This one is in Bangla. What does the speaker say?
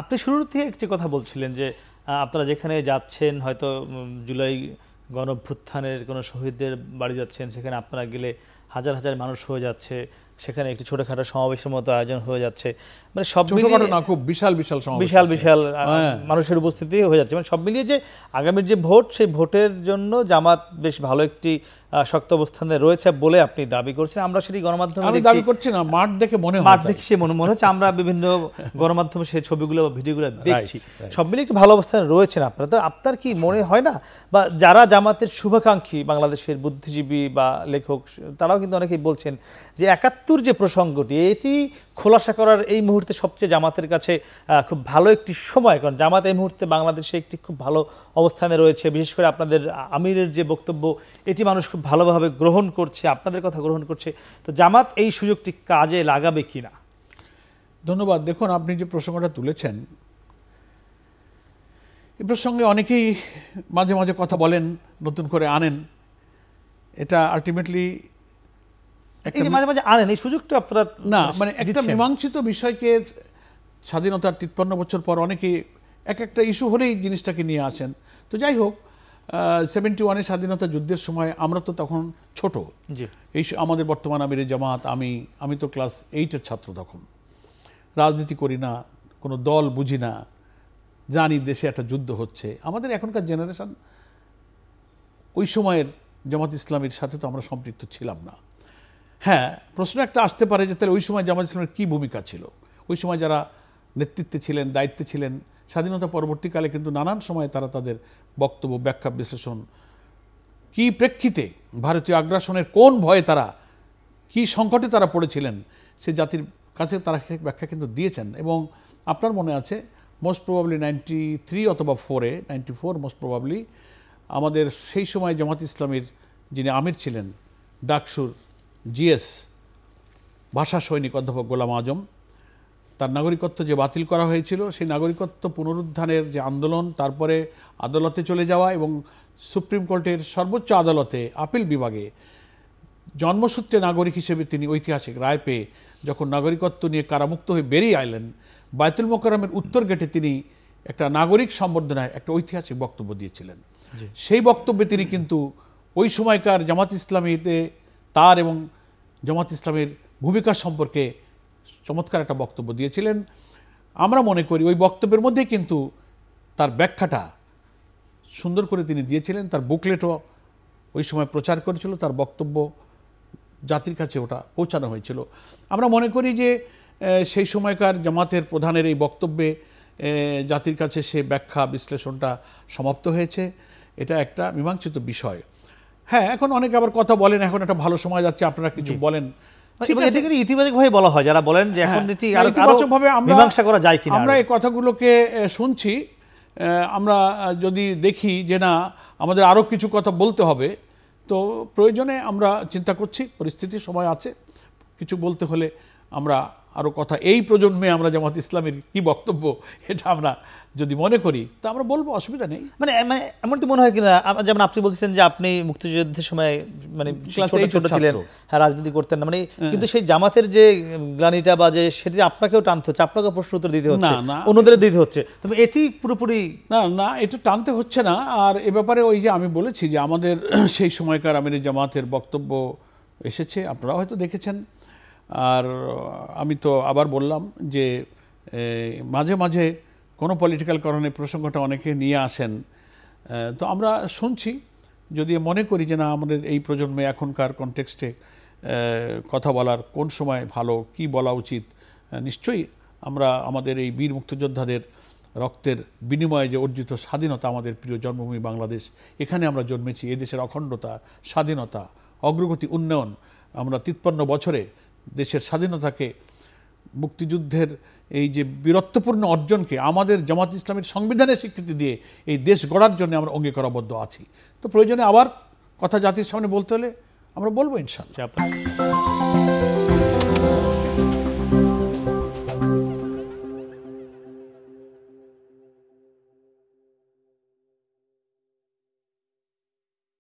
আপনি শুরুর থেকে একটি কথা বলছিলেন যে আপনারা যেখানে যাচ্ছেন হয়তো জুলাই গণঅভ্যুত্থানের কোনো শহীদদের বাড়ি যাচ্ছেন, সেখানে আপনারা গেলে হাজার হাজার মানুষ হয়ে যাচ্ছে, সেখানে একটি ছোটখাটো সমাবেশের মতো আয়োজন হয়ে যাচ্ছে, মানে সব ছোটখাটো না, খুব বিশাল বিশাল সমাবেশ, বিশাল বিশাল মানুষের উপস্থিতি হয়ে যাচ্ছে। মানে সব মিলিয়ে যে আগামীর যে ভোট, সেই ভোটের জন্য জামাত বেশ ভালো একটি শক্ত অবস্থানে রয়েছে বলে আপনি দাবি করছেন। আমরা সেটি গণমাধ্যমে দাবি করছি না, মাঠ দেখে মনে হয়, মাঠ দেখে সে মনে হচ্ছে, আমরা বিভিন্ন গণমাধ্যমে সেই ছবিগুলো বা ভিডিওগুলো দেখছি, সব মিলিয়ে একটি ভালো অবস্থানে রয়েছেন আপনারা। তো আপনার কি মনে হয় না, বা যারা জামাতের শুভাকাঙ্ক্ষী বাংলাদেশের বুদ্ধিজীবী বা লেখক, তারাও কিন্তু অনেকেই বলছেন যে ৭১ যে প্রসঙ্গটি, এটি খোলাসা করার এই মুহূর্তে সবচেয়ে জামাতের কাছে খুব ভালো একটি সময়, কারণ জামাত এই মুহূর্তে বাংলাদেশে একটি খুব ভালো অবস্থানে রয়েছে। বিশেষ করে আপনাদের আমিরের যে বক্তব্য, এটি মানুষ খুব ভালোভাবে গ্রহণ করছে, আপনাদের কথা গ্রহণ করছে। তো জামাত এই সুযোগটি কাজে লাগাবে কিনা? ধন্যবাদ। দেখুন, আপনি যে প্রসঙ্গটা তুলেছেন, এই প্রসঙ্গে অনেকেই মাঝে মাঝে কথা বলেন, নতুন করে আনেন। এটা আলটিমেটলি মাঝে মাঝে আনেন, এই সুযোগটা আপনারা না, মানে একটা মীমাংসিত বিষয়কে স্বাধীনতার ৫৩ বছর পর অনেকে এক একটা ইস্যু হলেই জিনিসটাকে নিয়ে আসেন। তো যাই হোক, 71-এ স্বাধীনতা যুদ্ধের সময় আমরা তো তখন ছোট, এই আমাদের বর্তমান আমিরে জামাত, আমি তো ক্লাস 8-এর ছাত্র তখন। রাজনীতি করি না, কোনো দল বুঝি না, জানি দেশে একটা যুদ্ধ হচ্ছে। আমাদের এখনকার জেনারেশন ওই সময়ের জামাত ইসলামীর সাথে তো আমরা সম্পৃক্ত ছিলাম না। হ্যাঁ, প্রশ্ন একটা আসতে পারে যে তাহলে ওই সময় জামাত ইসলামের কী ভূমিকা ছিল, ওই সময় যারা নেতৃত্বে ছিলেন, দায়িত্বে ছিলেন, স্বাধীনতা পরবর্তীকালে কিন্তু নানান সময়ে তারা তাদের বক্তব্য, ব্যাখ্যা, বিশ্লেষণ, কী প্রেক্ষিতে ভারতীয় আগ্রাসনের কোন ভয়ে তারা, কী সংকটে তারা পড়েছিলেন, সে জাতির কাছে তারা ব্যাখ্যা কিন্তু দিয়েছেন। এবং আপনার মনে আছে, মোস্ট প্রবাবলি 93 অথবা 94 মোস্ট প্রবাবলি আমাদের সেই সময় জামাত ইসলামীর যিনি আমির ছিলেন, ডাকসুর জিএস ভাষা সৈনিক অধ্যাপক গোলাম আজম, তার নাগরিকত্ব যে বাতিল করা হয়েছিল, সেই নাগরিকত্ব পুনরুদ্ধারের যে আন্দোলন, তারপরে আদালতে চলে যাওয়া এবং সুপ্রিম কোর্টের সর্বোচ্চ আদালতে আপিল বিভাগে জন্মসূত্রে নাগরিক হিসেবে তিনি ঐতিহাসিক রায় পেয়ে যখন নাগরিকত্ব নিয়ে কারামুক্ত হয়ে বেরিয়ে আইলেন, বায়তুল মোকাররমের উত্তর গেটে তিনি একটা নাগরিক সম্বর্ধনায় একটা ঐতিহাসিক বক্তব্য দিয়েছিলেন। সেই বক্তব্যে তিনি কিন্তু ওই সময়কার জামাত ইসলামীতে তার এবং জামাত ইসলামের ভূমিকা সম্পর্কে চমৎকার একটা বক্তব্য দিয়েছিলেন। আমরা মনে করি ওই বক্তব্যের মধ্যে কিন্তু তার ব্যাখ্যাটা সুন্দর করে তিনি দিয়েছিলেন। তার বুকলেটও ওই সময় প্রচার করেছিল, তার বক্তব্য জাতির কাছে ওটা পৌঁছানো হয়েছিল। আমরা মনে করি যে সেই সময়কার জামাতের প্রধানের এই বক্তব্যে জাতির কাছে সে ব্যাখ্যা, বিশ্লেষণটা সমাপ্ত হয়েছে। এটা একটা মীমাংসিত বিষয়। হ্যাঁ, এখন অনেকে আবার কথা বলেন, এখন একটা ভালো সময় যাচ্ছে, আপনারা কিছু বলেন, ইতিবাচকভাবে বলা হয়, যারা বলেন যে এখন এটি ইতিবাচকভাবে মীমাংসা করা যায় কিনা। আমরা এই কথাগুলোকে শুনছি, আমরা যদি দেখি যে না, আমাদের আরও কিছু কথা বলতে হবে, তো প্রয়োজনে আমরা চিন্তা করছি, পরিস্থিতির সময় আছে, কিছু বলতে হলে আমরা আরও কথা, এই প্রজন্মে আমরা জামাত ইসলামের কি বক্তব্য এটা আমরা যদি মনে করি তা আমরা বলবো, অসুবিধা নেই। মানে এমনটি মনে হয় কিনা, যেমন আপনি বলছেন যে আপনি মুক্তিযুদ্ধের সময় মানে ছোট ছিলেন, হ্যাঁ, রাজনীতি করতেন না, মানে কিন্তু সেই জামাতের যে গ্লানিটা বা যে সেটি আপনাকেও টানতে হচ্ছে, আপনাকে প্রশ্ন উত্তর দিতে হচ্ছে, অন্যদের দিতে হচ্ছে, তবে এটি পুরোপুরি না, এটা টানতে হচ্ছে না। আর এ ব্যাপারে ওই যে আমি বলেছি যে আমাদের সেই সময়কার আমির জামাতের বক্তব্য এসেছে, আপনারা হয়তো দেখেছেন। আর আমি তো আবার বললাম যে মাঝে মাঝে কোনো পলিটিক্যাল কারণে প্রসঙ্গটা অনেকে নিয়ে আসেন, তো আমরা শুনছি। যদি মনে করি যে না, আমাদের এই প্রজন্মে এখনকার কনটেক্সটে কথা বলার কোন সময় ভালো, কি বলা উচিত, নিশ্চয়ই আমরা আমাদের এই বীর মুক্তিযোদ্ধাদের রক্তের বিনিময়ে যে অর্জিত স্বাধীনতা, আমাদের প্রিয় জন্মভূমি বাংলাদেশ, এখানে আমরা জন্মেছি, এদেশের অখণ্ডতা, স্বাধীনতা, অগ্রগতি, উন্নয়ন, আমরা 53 বছরে দেশের স্বাধীনতাকে, মুক্তিযুদ্ধের এই যে বীরত্বপূর্ণ অর্জনকে আমাদের জামাত ইসলামের সংবিধানের স্বীকৃতি দিয়ে এই দেশ গড়ার জন্য আমরা অঙ্গীকারবদ্ধ আছি। তো প্রয়োজনে আবার কথা জাতির সামনে বলতে হলে আমরা বলবো ইনশাআল্লাহ।